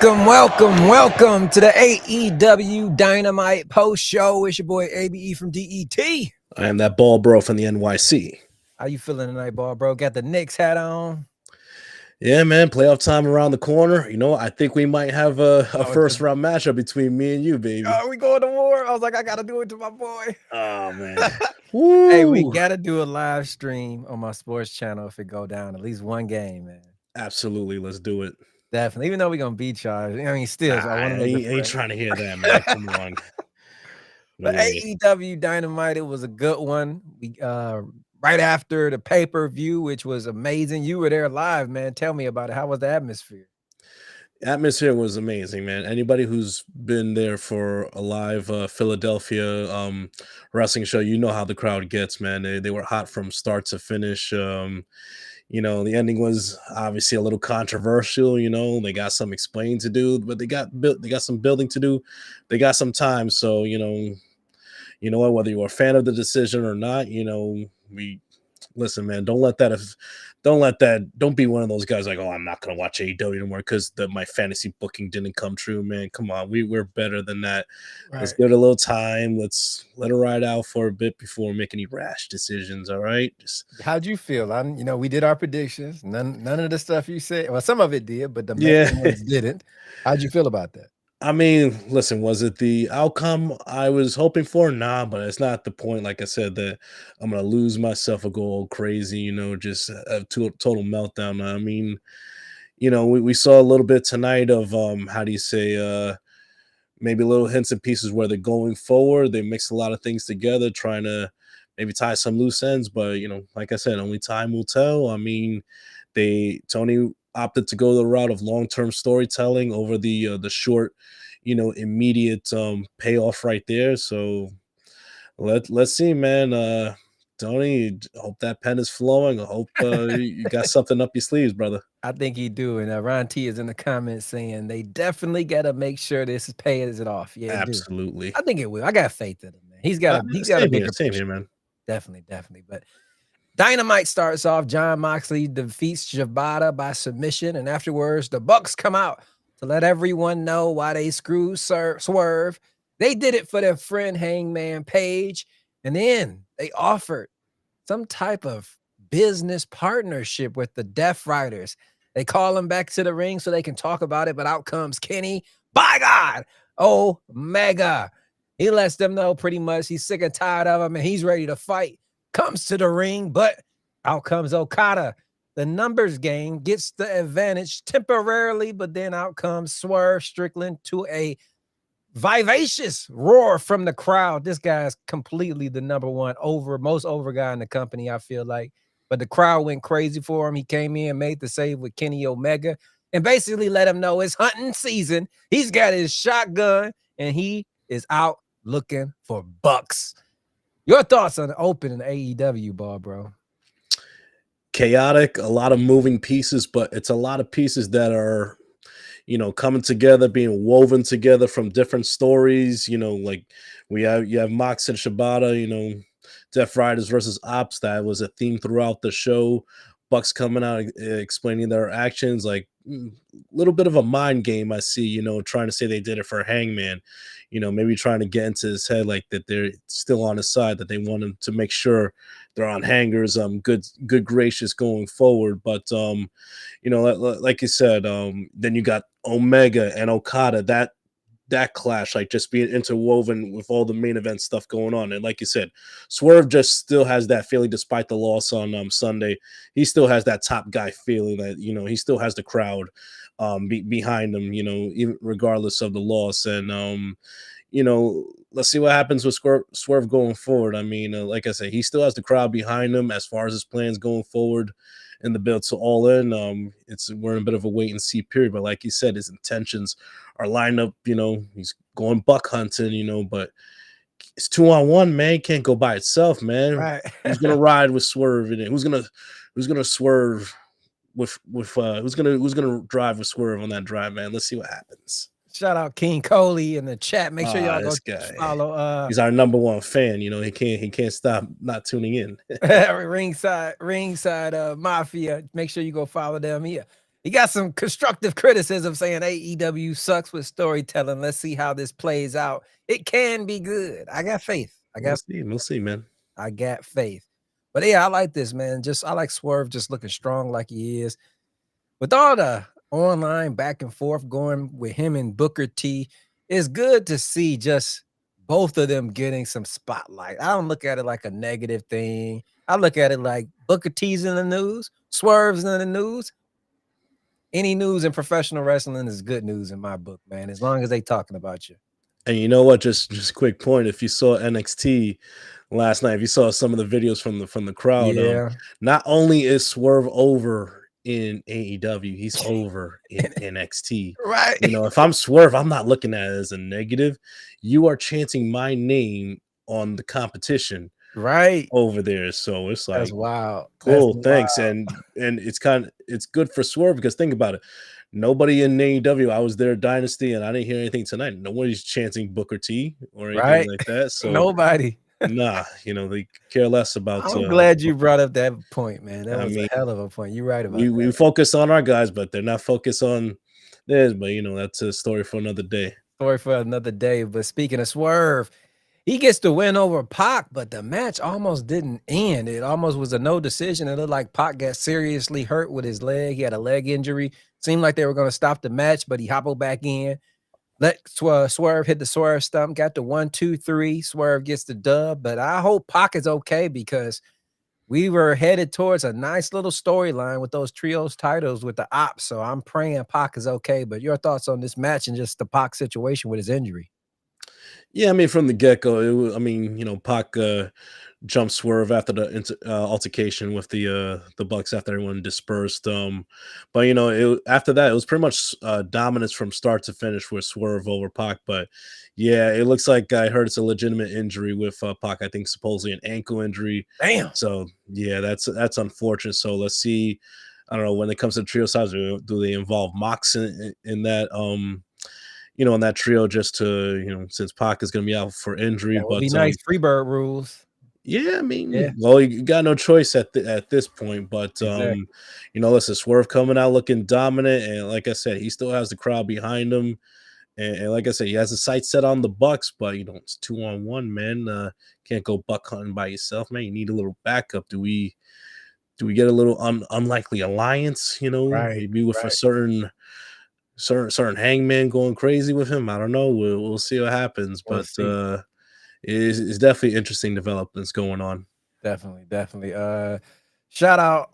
Welcome to the AEW Dynamite post show. It's your boy ABE from DET. I am that bald bro from the NYC. How you feeling tonight, bald bro? Got the Knicks hat on? Yeah, man. Playoff time around the corner. You know, I think we might have a first round matchup between me and you, baby. Are we going to war? I was like, I gotta do it to my boy. Oh man. Hey, we gotta do a live stream on my sports channel if it go down. At least one game, man. Absolutely, let's do it. Definitely. Even though we're gonna beat y'all. I mean, still, I ain't trying to hear that, man. Come on. But AEW Dynamite, it was a good one. We right after the pay-per-view, which was amazing. You were there live, man. Tell me about it. How was the atmosphere? Atmosphere was amazing, man. Anybody who's been there for a live Philadelphia wrestling show, you know how the crowd gets, man. They were hot from start to finish. You know, the ending was obviously a little controversial. You know, they got some explaining to do, but they got some building to do. They got some time, so you know what? Whether you're a fan of the decision or not, you know, listen, man. Don't be one of those guys like, oh, I'm not gonna watch AEW anymore because my fantasy booking didn't come true, man. Come on, we're better than that. Right. Let's give it a little time. Let's let it ride out for a bit before we make any rash decisions. All right. How'd you feel? We did our predictions. None of the stuff you said. Well, some of it did, but the main ones didn't. How'd you feel about that? I mean, listen, was it the outcome I was hoping for? Nah, but it's not the point, like I said, that I'm going to lose myself or go all crazy, you know, just a total meltdown. I mean, you know, we saw a little bit tonight of, maybe little hints and pieces where they're going forward. They mix a lot of things together, trying to maybe tie some loose ends. But, you know, like I said, only time will tell. I mean, Tony opted to go the route of long-term storytelling over the short, you know, immediate payoff right there. So let's see, man. Tony, hope that pen is flowing. I hope you got something up your sleeves, brother. I think he do. And Ron T is in the comments saying they definitely got to make sure this pays it off. Yeah, absolutely. I think it will. I got faith in him, man. He's got a bigger same here, man. Definitely. But Dynamite starts off. John Moxley defeats Shibata by submission, and afterwards, the Bucks come out to let everyone know why they screwed Swerve. They did it for their friend Hangman Page, and then they offered some type of business partnership with the Death Riders. They call them back to the ring so they can talk about it, but out comes Kenny. By God, Omega. He lets them know pretty much he's sick and tired of them, and he's ready to fight. Comes to the ring, but out comes Okada. The numbers game gets the advantage temporarily, but then out comes Swerve Strickland to a vivacious roar from the crowd. This guy is completely the number one most over guy in the company, I feel like. But the crowd went crazy for him. He came in, made the save with Kenny Omega, and basically let him know it's hunting season. He's got his shotgun, and he is out looking for bucks. Your thoughts on the opening AEW, bro? Chaotic, a lot of moving pieces, but it's a lot of pieces that are, you know, coming together, being woven together from different stories. You know, like you have Mox and Shibata, you know, Death Riders versus Ops. That was a theme throughout the show. Bucks coming out explaining their actions, like a little bit of a mind game. I see, you know, trying to say they did it for Hangman, you know, maybe trying to get into his head like that they're still on his side, that they want him to make sure they're on hangers, good gracious going forward. But you know, like you said, then you got Omega and Okada, that clash, like just being interwoven with all the main event stuff going on. And like you said, Swerve just still has that feeling, despite the loss on Sunday. He still has that top guy feeling that, you know, he still has the crowd behind him, you know, even regardless of the loss. And you know, let's see what happens with Swerve going forward. I mean, like I said, he still has the crowd behind him as far as his plans going forward in the build to All In. We're in a bit of a wait and see period, but like you said, his intentions are lined up. You know, he's going buck hunting, you know, but it's 2-on-1, man. Can't go by itself, man. Right. Who's gonna ride with Swerve in it? Who's gonna swerve with who's gonna drive with Swerve on that drive, man? Let's see what happens. Shout out King Coley in the chat. Make sure y'all go follow. He's our number one fan. You know, he can't stop not tuning in. ringside Mafia. Make sure you go follow them here. He got some constructive criticism saying AEW sucks with storytelling. Let's see how this plays out. It can be good. I got faith. We'll see, man. I got faith. But yeah, I like this, man. I like Swerve just looking strong like he is. With all the online back and forth going with him and Booker T, it's good to see just both of them getting some spotlight. I don't look at it like a negative thing. I look at it like Booker T's in the news, Swerve's in the news. Any news in professional wrestling is good news in my book, man, as long as they talking about you. And you know what? Just quick point. If you saw NXT last night, if you saw some of the videos from the crowd, Yeah. not only is Swerve over in AEW, he's over in NXT. Right. You know, if I'm Swerve, I'm not looking at it as a negative. You are chanting my name on the competition Right. over there. So it's like, That's wild. cool, That's thanks. wild. And it's good for Swerve because think about it. Nobody in AEW, I was there Dynasty, and I didn't hear anything tonight. Nobody's chanting Booker T or anything Right. like that. So Nobody. nah, you know, they care less about. I'm glad you brought up that point, man. That was mean, a hell of a point. You're right about we that. focus on our guys, but they're not focused on this. But you know, that's a story for another day. Story for another day. But speaking of Swerve, he gets the win over Pac, but the match almost didn't end. It almost was a no decision. It looked like Pac got seriously hurt with his leg. He had a leg injury. Seemed like they were going to stop the match, but he hobbled back in. Let Swerve hit the Swerve stump, got the 1, 2, 3. Swerve gets the dub, but I hope Pac is okay because we were headed towards a nice little storyline with those trios titles with the ops. So I'm praying Pac is okay. But your thoughts on this match and just the Pac situation with his injury? Yeah, I mean, from the get go, I mean, you know, Pac jumped Swerve after the altercation with the Bucks after everyone dispersed. But you know, after that, it was pretty much dominance from start to finish with Swerve over Pac. But yeah, it looks like I heard it's a legitimate injury with Pac. I think supposedly an ankle injury. Damn. So yeah, that's unfortunate. So let's see. I don't know when it comes to trio sides, do they involve Mox in that? You know, in that trio, just to, you know, since Pac is going to be out for injury. That would But be nice. Freebird rules. yeah, I mean, Yeah. well, you got no choice at this point. But Exactly. you know, listen, Swerve coming out looking dominant, and like I said, he still has the crowd behind him. And like I said, he has a sight set on the Bucks, but you know, it's 2-on-1, man. Can't go buck hunting by yourself, man. You need a little backup. Do we get a little unlikely alliance? You know, Right. maybe with a certain hangman going crazy with him. I don't know. We'll see what happens, We'll but see. it's definitely interesting developments going on. Definitely. Shout out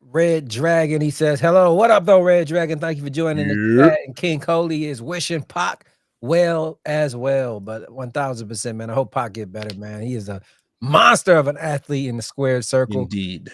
Red Dragon. He says, hello. What up, though, Red Dragon? Thank you for joining the chat. And King Coley is wishing Pac well as well. But 1000%, man. I hope Pac get better, man. He is a monster of an athlete in the squared circle. Indeed.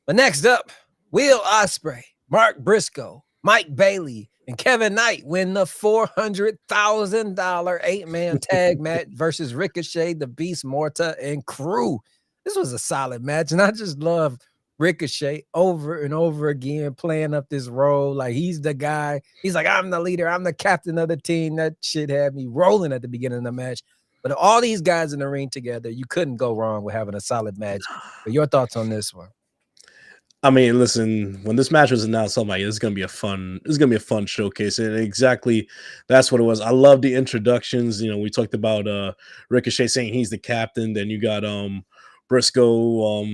But next up, Will Ospreay, Mark Briscoe, Mike Bailey, and Kevin Knight win the $400,000 8-man tag match versus Ricochet, the Beast, Morta, and crew. This was a solid match, and I just love Ricochet over and over again playing up this role like he's the guy. He's like, I'm the leader. I'm the captain of the team. That shit had me rolling at the beginning of the match. But all these guys in the ring together, you couldn't go wrong with having a solid match. But your thoughts on this one? I mean, listen, when this match was announced, I'm like, this is gonna be a fun showcase. And exactly that's what it was. I love the introductions. You know, we talked about Ricochet saying he's the captain, then you got Briscoe,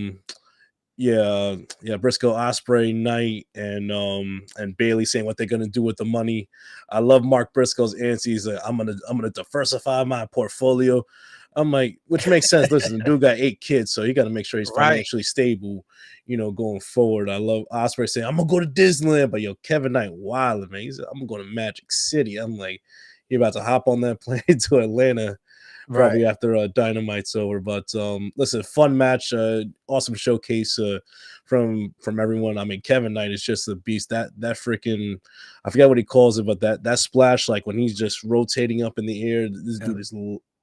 Briscoe, Ospreay, Knight, and Bailey saying what they're gonna do with the money. I love Mark Briscoe's answer. He's like, I'm gonna diversify my portfolio. I'm like, which makes sense. Listen, the dude got 8 kids, so you got to make sure he's financially stable, you know, going forward. I love Ospreay saying, I'm gonna go to Disneyland, but yo, Kevin Knight wild, man. He's like, I'm going to Magic City. I'm like, you're about to hop on that plane to Atlanta probably after Dynamite's over. But listen, fun match, awesome showcase from everyone. I mean, Kevin Knight is just a beast. That freaking, I forget what he calls it, but that splash, like when he's just rotating up in the air, this dude is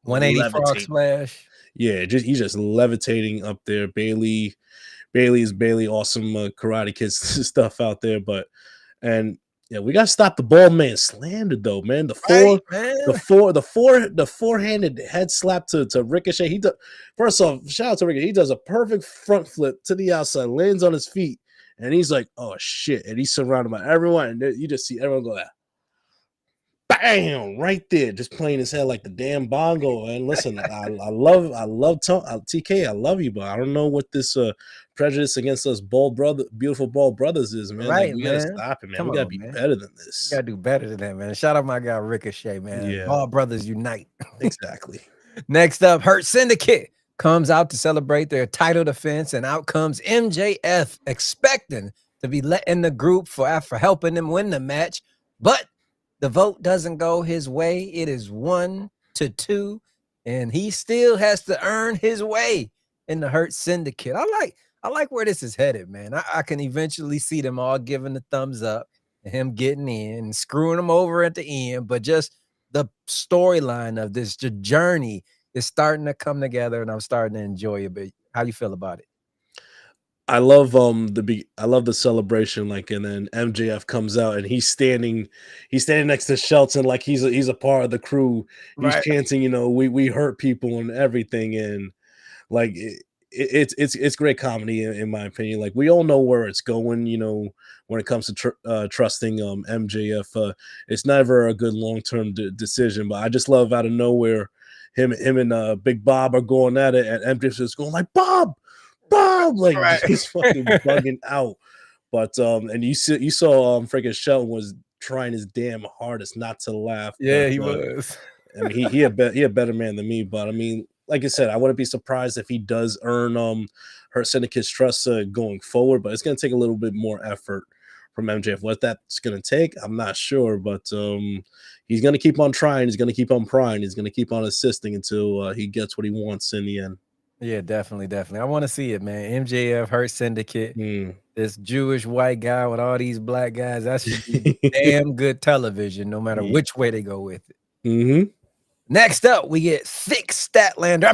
180 frog splash. Yeah, he's just levitating up there. Bailey is Bailey, awesome Karate Kid stuff out there. But and yeah, we gotta stop the bald man slander though, man. The four-handed head slap to Ricochet. First off, shout out to Ricochet. He does a perfect front flip to the outside, lands on his feet, and he's like, "Oh shit!" And he's surrounded by everyone, and you just see everyone go, bam, right there, just playing his head like the damn bongo. And listen, TK, I love you, but I don't know what this prejudice against us beautiful bald brothers is, man. Like, Right, we gotta man. stop it, man. Come We gotta on, be man. better than You this. gotta do better than that, man. Shout out my guy Ricochet, man. Yeah. All brothers unite. Exactly. Next up, Hurt Syndicate comes out to celebrate their title defense, and out comes MJF, expecting to be let in the group for helping them win the match. But the vote doesn't go his way. It is 1-2, and he still has to earn his way in the Hurt Syndicate. I like where this is headed, man. I can eventually see them all giving the thumbs up and him getting in and screwing them over at the end, but just the storyline of this journey is starting to come together, and I'm starting to enjoy it. But how you feel about it? I love the celebration, like, and then MJF comes out and he's standing next to Shelton like he's a part of the crew. He's Right. chanting, we hurt people and everything, and like it's great comedy in my opinion. Like, we all know where it's going, when it comes to trusting MJF. It's never a good long-term decision, but I just love out of nowhere him and Big Bob are going at it, and MJF is going like, Bob, like, Right. just fucking bugging out. But and you saw freaking Shelton was trying his damn hardest not to laugh. Yeah, But he was. I mean, he a better man than me. But I mean, like I said, I wouldn't be surprised if he does earn Hurt Syndicate's trust going forward. But it's gonna take a little bit more effort from MJF. What that's gonna take, I'm not sure. But he's gonna keep on trying. He's gonna keep on prying. He's gonna keep on assisting until he gets what he wants in the end. Yeah, definitely. I want to see it, man. MJF Hurt Syndicate. Mm. This Jewish white guy with all these black guys. That should be damn good television, no matter which way they go with it. Mm-hmm. Next up, we get Chris Statlander.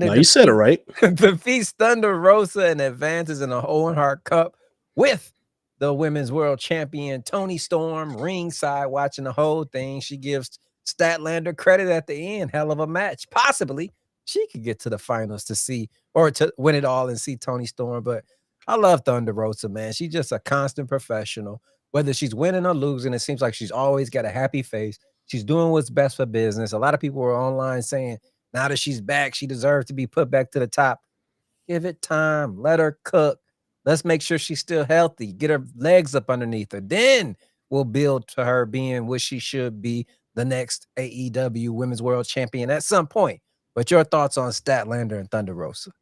No, you said it right. Defeats Thunder Rosa and advances in the Owen Hart Cup with the Women's World Champion Toni Storm ringside watching the whole thing. She gives Statlander credit at the end. Hell of a match. Possibly she could get to the finals to see or to win it all and see Toni Storm. But I love Thunder Rosa, man. She's just a constant professional. Whether she's winning or losing, it seems like she's always got a happy face. She's doing what's best for business. A lot of people were online saying now that she's back, she deserves to be put back to the top. Give it time. Let her cook. Let's make sure she's still healthy. Get her legs up underneath her. Then we'll build to her being what she should be, the next AEW Women's World Champion at some point. But your thoughts on Statlander and Thunder Rosa?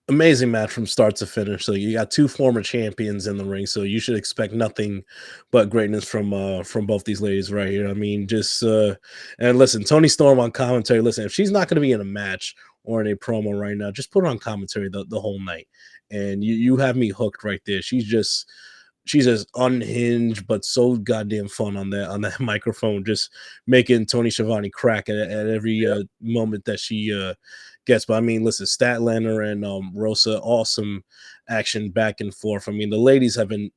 Amazing match from start to finish. So you got two former champions in the ring, so you should expect nothing but greatness from both these ladies right here. I mean, just and listen, Toni Storm on commentary. Listen, if she's not going to be in a match or in a promo right now, just put her on commentary the whole night, and you have me hooked right there. She's as unhinged but so goddamn fun on that microphone, just making Tony Schiavone crack at every moment that she gets. But I mean, listen, Statlander and Rosa, awesome action back and forth. I mean, the ladies have been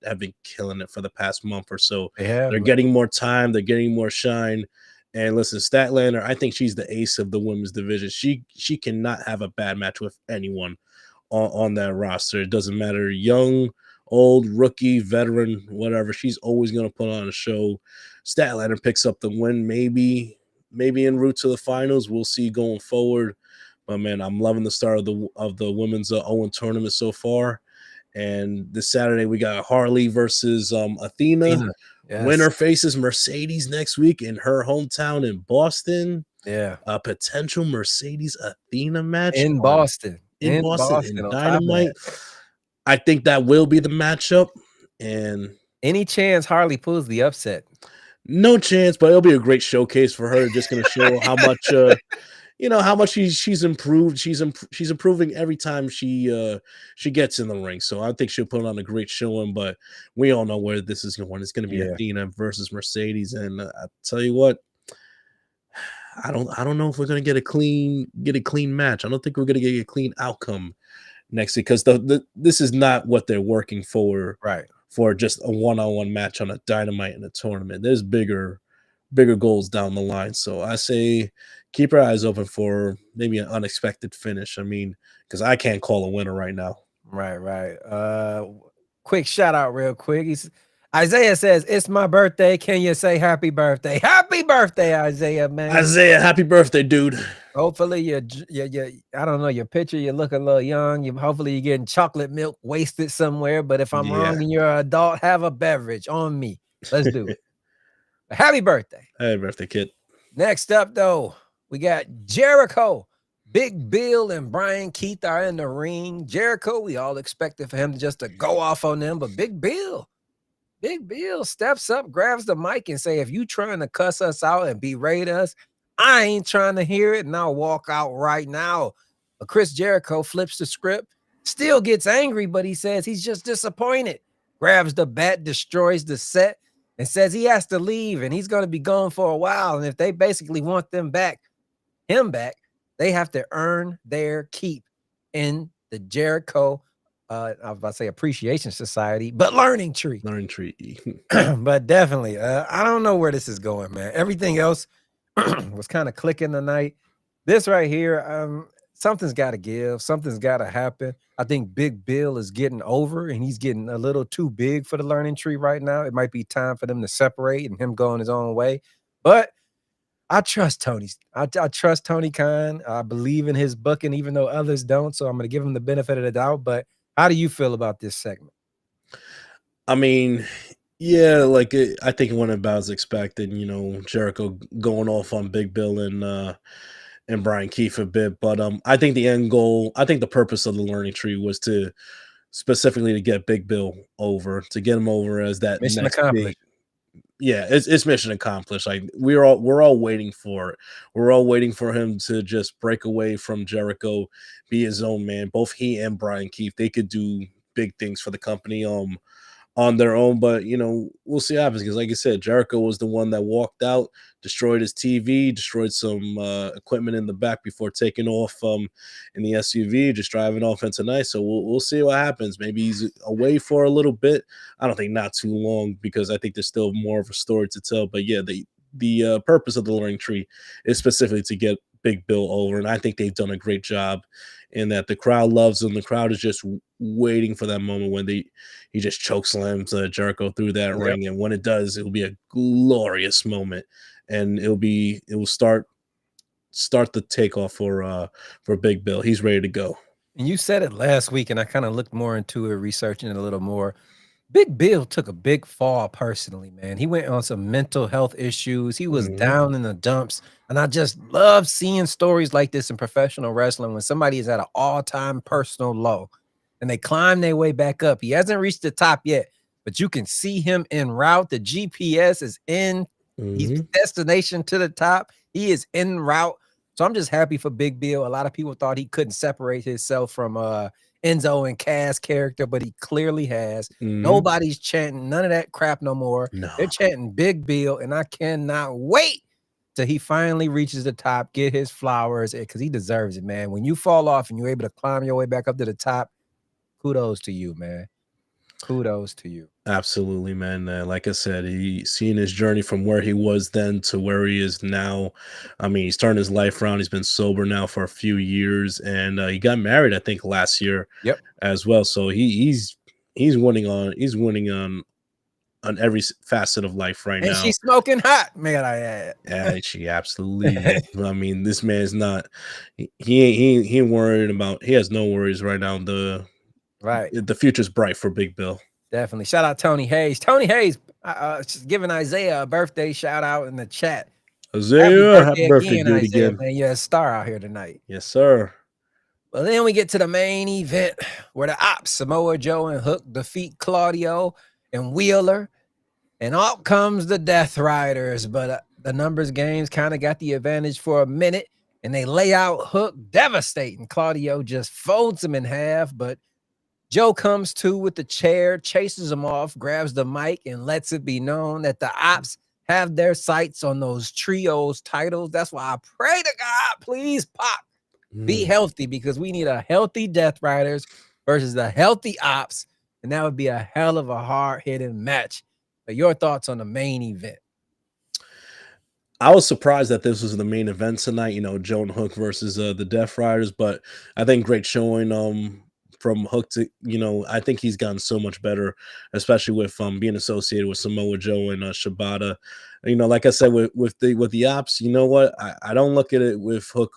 killing it for the past month or so. They're getting more time, they're getting more shine. And listen, Statlander, I think she's the ace of the women's division. She cannot have a bad match with anyone on that roster. It doesn't matter, young, old, rookie, veteran, whatever. She's always going to put on a show. Statlander picks up the win, maybe en route to the finals. We'll see going forward. But man, I'm loving the start of the women's Owen tournament so far. And this Saturday we got Harley versus Athena. Yes. Winner faces Mercedes next week in her hometown in Boston. Yeah, A potential Mercedes Athena match in Boston in Dynamite. I think that will be the matchup. And any chance Harley pulls the upset? No chance, but it'll be a great showcase for her. Just going to show how much, how much she's improved. She's improving every time she gets in the ring. So I think she'll put on a great showing. But we all know where this is going. It's going to be Athena versus Mercedes, and I tell you what, I don't know if we're going to get a clean match. I don't think we're going to get a clean outcome next week, because this is not what they're working for, right? For just a one-on-one match on a Dynamite in a tournament. There's bigger goals down the line. So I say keep your eyes open for maybe an unexpected finish. I mean, because I can't call a winner right now. Right. Quick shout out real quick. Isaiah says, "It's my birthday. Can you say happy birthday? Happy birthday, Isaiah, man. Isaiah, happy birthday, dude. Hopefully I don't know, your picture, you look a little young. Hopefully you're getting chocolate milk wasted somewhere. But if I'm Yeah. wrong and you're an adult, have a beverage on me. Let's do it. Happy birthday. Happy birthday, kid. Next up, though, we got Jericho. Big Bill and Brian Keith are in the ring. Jericho, we all expected for him just to go off on them, but Big Bill steps up, grabs the mic, and say, if you trying to cuss us out and berate us, I ain't trying to hear it, and I'll walk out right now. But Chris Jericho flips the script, still gets angry, but he says he's just disappointed. Grabs the bat, destroys the set, and says he has to leave, and he's going to be gone for a while. And if they basically want him back, they have to earn their keep in the Jericho, I was about to say Appreciation Society, but Learning Tree. Learning Tree. But definitely, I don't know where this is going, man. Everything else was kind of clicking tonight. This right here, something's got to give. Something's got to happen. I think Big Bill is getting over, and he's getting a little too big for the Learning Tree right now. It might be time for them to separate and him going his own way. But I trust Tony. I trust Tony Khan. I believe in his booking, even though others don't. So I'm going to give him the benefit of the doubt. But how do you feel about this segment? I mean, yeah, I think it went about as expected. Jericho going off on Big Bill and Brian Keith a bit, but I think the end goal, I think the purpose of the Learning Tree was specifically to get Big Bill over, to get him over as that Mission next accomplished. yeah, it's mission accomplished. Like we're all waiting for it. We're all waiting for him to just break away from Jericho, be his own man. Both he and Brian Keith, they could do big things for the company on their own, but we'll see what happens, because like I said, Jericho was the one that walked out, destroyed his TV, destroyed some equipment in the back before taking off in the SUV, just driving off into night. So we'll see what happens. Maybe he's away for a little bit. I don't think not too long, because I think there's still more of a story to tell. But yeah, the purpose of the Learning Tree is specifically to get Big Bill over, and I think they've done a great job in that. The crowd loves him. The crowd is just waiting for that moment when he just choke slams Jericho through that ring, and when it does, it will be a glorious moment, and it will start the takeoff for Big Bill. He's ready to go. And you said it last week, and I kind of looked more into it, researching it a little more. Big Bill took a big fall personally, man. He went on some mental health issues. He was down in the dumps. And I just love seeing stories like this in professional wrestling, when somebody is at an all-time personal low and they climb their way back up. He hasn't reached the top yet, but you can see him en route. The GPS is in his destination to the top. He is en route. So I'm just happy for Big Bill. A lot of people thought he couldn't separate himself from Enzo and Cass character, but he clearly has. Nobody's chanting none of that crap no more. No. They're chanting Big Bill, and I cannot wait till he finally reaches the top, get his flowers, because he deserves it, man. When you fall off and you're able to climb your way back up to the top, kudos to you, man. Kudos to you. Absolutely, man. Like I said, he's seen his journey from where he was then to where he is now. I mean, he's turned his life around. He's been sober now for a few years, and he got married, I think, last year as well. So he's winning on every facet of life right now. And she's smoking hot, man. I add. Yeah, she absolutely is. I mean, this man's not. He ain't worried about. He has no worries right now. The future's bright for Big Bill. Definitely. Shout out Tony Hayes. Tony Hayes just giving Isaiah a birthday shout out in the chat. Isaiah, happy birthday, dude, again. Man, you're a star out here tonight. Yes, sir. Well, then we get to the main event where the Ops, Samoa Joe and Hook, defeat Claudio and Wheeler, and out comes the Death Riders. But the numbers games kind of got the advantage for a minute, and they lay out Hook, devastating. Claudio just folds him in half, but Joe comes to with the chair, chases him off, grabs the mic, and lets it be known that the Ops have their sights on those trios titles. That's why I pray to God, please, Pop, be healthy, because we need a healthy Death Riders versus the healthy Ops, and that would be a hell of a hard-hitting match. But your thoughts on the main event? I was surprised that this was the main event tonight, Joe and Hook versus the Death Riders, but I think great showing from Hook to, I think he's gotten so much better, especially with being associated with Samoa Joe and Shibata. Like I said, with the ops, you know what? I don't look at it with Hook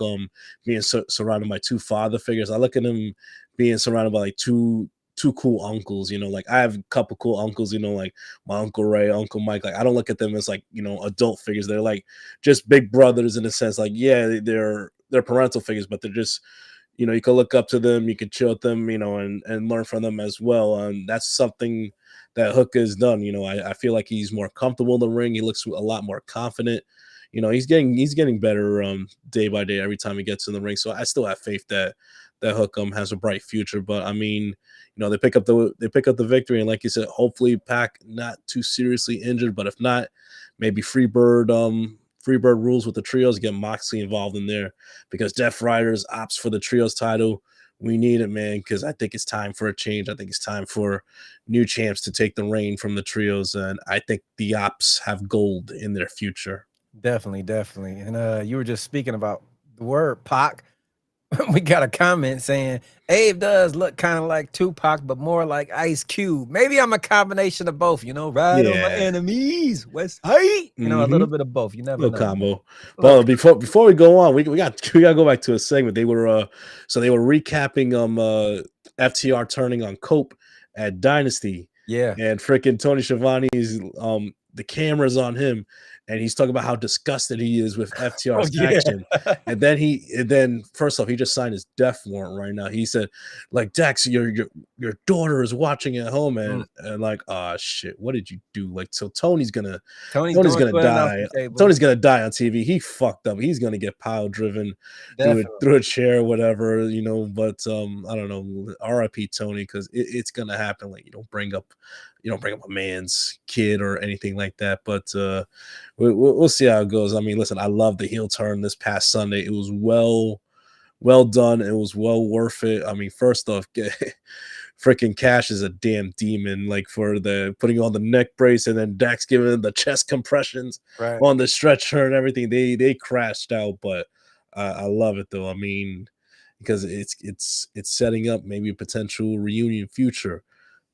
being surrounded by two father figures. I look at him being surrounded by like two cool uncles. Like I have a couple cool uncles, like my Uncle Ray, Uncle Mike. Like I don't look at them as like, adult figures. They're like just big brothers in a sense. Like, yeah, they're parental figures, but they're just, you can look up to them, you can chill with them, and learn from them as well. And that's something that Hook has done. I feel like he's more comfortable in the ring. He looks a lot more confident. He's getting better day by day every time he gets in the ring. So I still have faith that Hook has a bright future. But I mean, they pick up the victory, and like you said, hopefully Pac not too seriously injured, but if not, maybe Freebird rules with the trios, get Moxley involved in there, because Death Riders opts for the trios title. We need it, man, because I think it's time for a change. I think it's time for new champs to take the reign from the trios, and I think the ops have gold in their future. Definitely. And you were just speaking about the word Pac. We got a comment saying Abe does look kind of like Tupac, but more like Ice Cube. Maybe I'm a combination of both, ride on my enemies, West Side. A little bit of both. You never know. Combo. Well, before we go on, we got to go back to a segment. They were recapping FTR turning on Cope at Dynasty. Yeah. And freaking Tony Schiavone's the camera's on him, and he's talking about how disgusted he is with FTR's action. And then first off, he just signed his death warrant right now. He said, like, Dex, your daughter is watching at home, and like, oh shit, what did you do? Like, so Tony's gonna die. Tony's gonna die on TV. He fucked up. He's gonna get pile driven through a chair or whatever, but I don't know. RIP Tony, because it's gonna happen. Like, you don't bring up a man's kid or anything like that, but we'll see how it goes. I mean, listen, I love the heel turn this past Sunday. It was well done. It was well worth it. I mean, first off, freaking Cash is a damn demon, like, for the putting on the neck brace, and then Dax giving the chest compressions on the stretcher and everything. They crashed out, but I love it though. I mean, because it's setting up maybe a potential reunion future.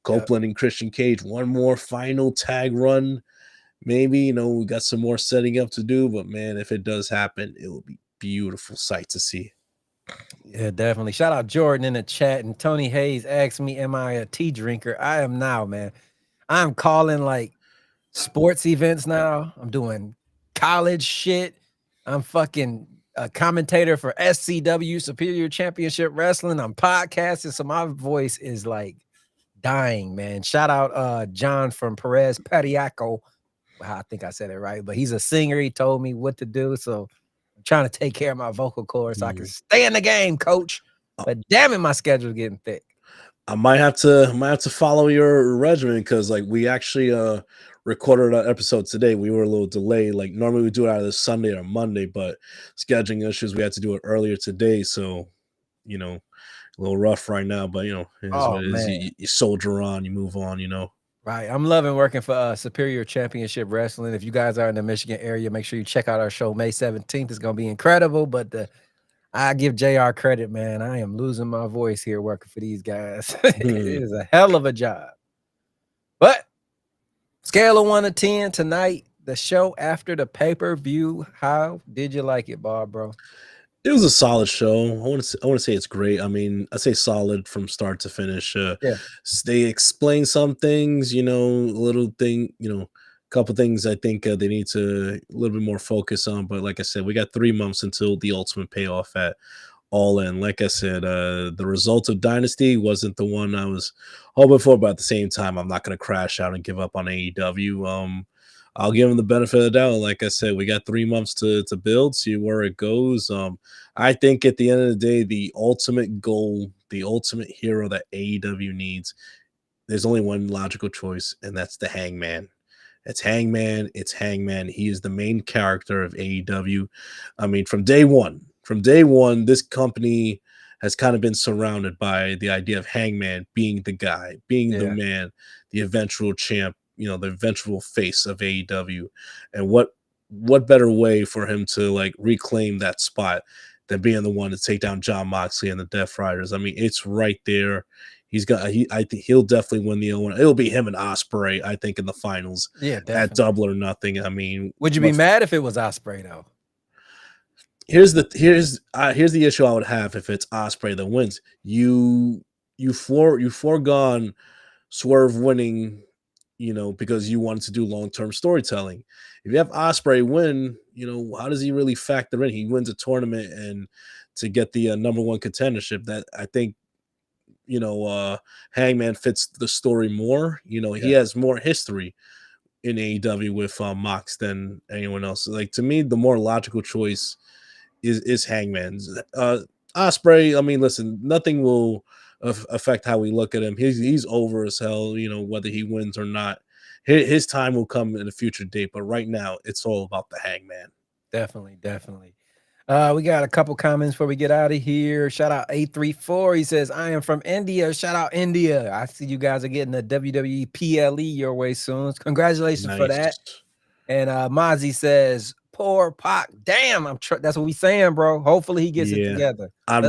Copeland and Christian Cage, one more final tag run. Maybe, we got some more setting up to do, but man, if it does happen, it will be beautiful sight to see. Yeah, definitely. Shout out Jordan in the chat, and Tony Hayes asked me, am I a tea drinker? I am now, man. I'm calling like sports events now. I'm doing college shit. I'm fucking a commentator for SCW, Superior Championship Wrestling. I'm podcasting, so my voice is like dying, man. Shout out John from Perez Patiaco. I think I said it right, but he's a singer. He told me what to do, so I'm trying to take care of my vocal cords so I can stay in the game, coach. But damn it, my schedule's getting thick. I might have to follow your regimen, because like we actually recorded an episode today. We were a little delayed. Like normally we do it either Sunday or Monday, but scheduling issues, we had to do it earlier today. So, a little rough right now, but it is what it is. You soldier on, you move on, Right. I'm loving working for Superior Championship Wrestling. If you guys are in the Michigan area, make sure you check out our show May 17th. It's going to be incredible, but I give JR credit, man. I am losing my voice here working for these guys. It is a hell of a job. But scale of 1 to 10 tonight, the show after the pay-per-view, how did you like it, Bald Bro? It was a solid show. I want to say it's great. I mean, I say solid from start to finish. They explain some things, a couple things I think they need to a little bit more focus on. But like I said, we got 3 months until the ultimate payoff at All In. Like I said, the result of Dynasty wasn't the one I was hoping for, but at the same time, I'm not going to crash out and give up on AEW. I'll give them the benefit of the doubt. Like I said, we got 3 months to build, see where it goes. I think at the end of the day, the ultimate goal, the ultimate hero that AEW needs, there's only one logical choice, and that's the Hangman. It's Hangman. He is the main character of AEW. I mean, from day one, this company has kind of been surrounded by the idea of Hangman being the guy, being the man, the eventual champ, the eventual face of AEW. And what better way for him to like reclaim that spot than being the one to take down John Moxley and the Death Riders. I mean, it's right there. I think he'll definitely win the Owen. It'll be him and Ospreay, I think, in the finals Yeah, at definitely. Double or Nothing. I mean, Would you be mad if it was Ospreay though? here's the issue I would have if it's Ospreay that wins. You foregone Swerve winning, because you wanted to do long-term storytelling. If you have Ospreay win, how does he really factor in? He wins a tournament and to get the number one contendership. That I think, Hangman fits the story more. He has more history in AEW with Mox than anyone else. Like, to me, the more logical choice is Hangman's. Ospreay, I mean, listen, nothing will affect how we look at him. He's over as hell, whether he wins or not. His time will come in a future date, but right now it's all about the Hangman. Definitely. We got a couple comments before we get out of here. Shout out 834. He says, I am from India. Shout out India. I see you guys are getting the WWE PLE your way soon. Congratulations for that. And Mozzie says, poor Pac. Damn, that's what we saying, bro. Hopefully he gets it together. I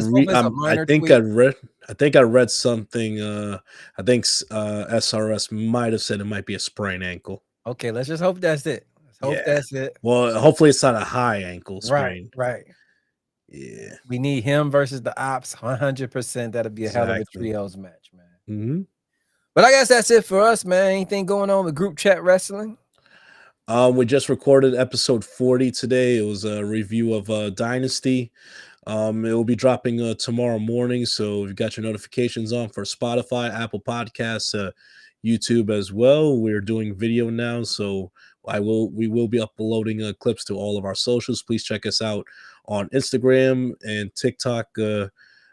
think I read something. I think SRS might have said it might be a sprained ankle. Okay, let's just hope that's it. That's it. Well, hopefully it's not a high ankle sprain. Right. Yeah. We need him versus the Ops 100%. That'll be a hell of a trios match, man. Mm-hmm. But I guess that's it for us, man. Anything going on with group chat wrestling? We just recorded episode 40 today. It was a review of Dynasty. It will be dropping tomorrow morning. So if you got your notifications on for Spotify, Apple Podcasts, YouTube as well. We're doing video now, so we will be uploading clips to all of our socials. Please check us out on Instagram and TikTok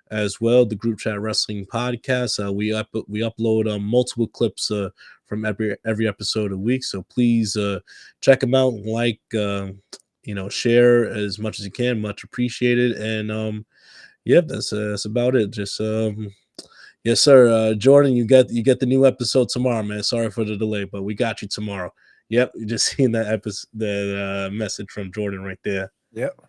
as well. The Group Chat Wrestling Podcast. We upload multiple clips from every episode a week. So please check them out. Like, share as much as you can. Much appreciated. And that's about it. Just yes, sir. Jordan, you get the new episode tomorrow, man. Sorry for the delay, but we got you tomorrow. Yep, you just seen that episode, the message from Jordan right there. Yep.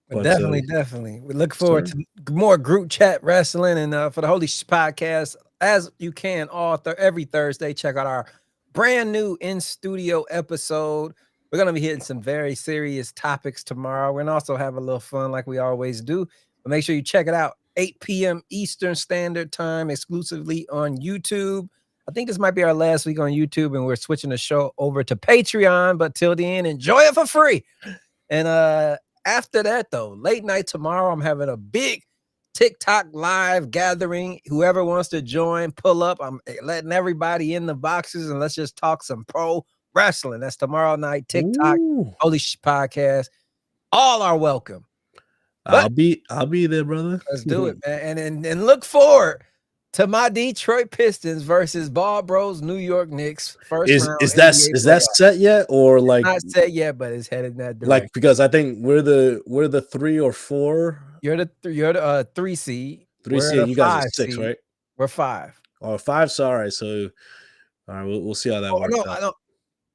But definitely. We look forward to more group chat wrestling, and for the Holy Shhh Podcast, as you can every Thursday, check out our brand new in-studio episode. We're going to be hitting some very serious topics tomorrow. We're going to also have a little fun like we always do. But make sure you check it out, 8 p.m. Eastern Standard Time, exclusively on YouTube. I think this might be our last week on YouTube, and we're switching the show over to Patreon. But till the end, enjoy it for free. And after that, though, late night tomorrow, I'm having a big TikTok live gathering. Whoever wants to join, pull up. I'm letting everybody in the boxes, and let's just talk some pro wrestling. That's tomorrow night. TikTok, Holy Shhh Podcast. All are welcome. But I'll be there, brother. Let's do it, man. And look forward to my Detroit Pistons versus Bald Bros New York Knicks first round. Is that set yet, or like not set yet, but it's headed in that direction. Like, because I think we're the 3 or 4. You're the 3 seed. 3 seed. You guys are 6, right? We're 5. Oh, 5. Sorry. So, all right, we'll see how that works out. I don't.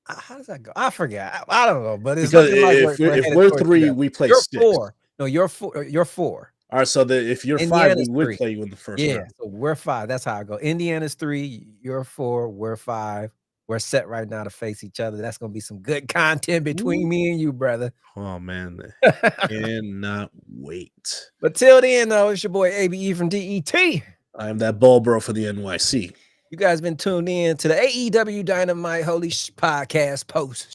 How does that go? I forget. I don't know, but it's because if we're 3, we play 6. 4. No, you're 4. You're 4. All right, so if you're Indiana's 5, we would 3. play you in the first round. round. So we're 5. That's how I go. Indiana's 3, you're 4, we're 5. We're set right now to face each other. That's gonna be some good content between me and you, brother. Oh man, cannot wait. But till then, though, it's your boy ABE from DET. I am that ball bro for the NYC. You guys been tuned in to the AEW Dynamite Holy Shhh Podcast post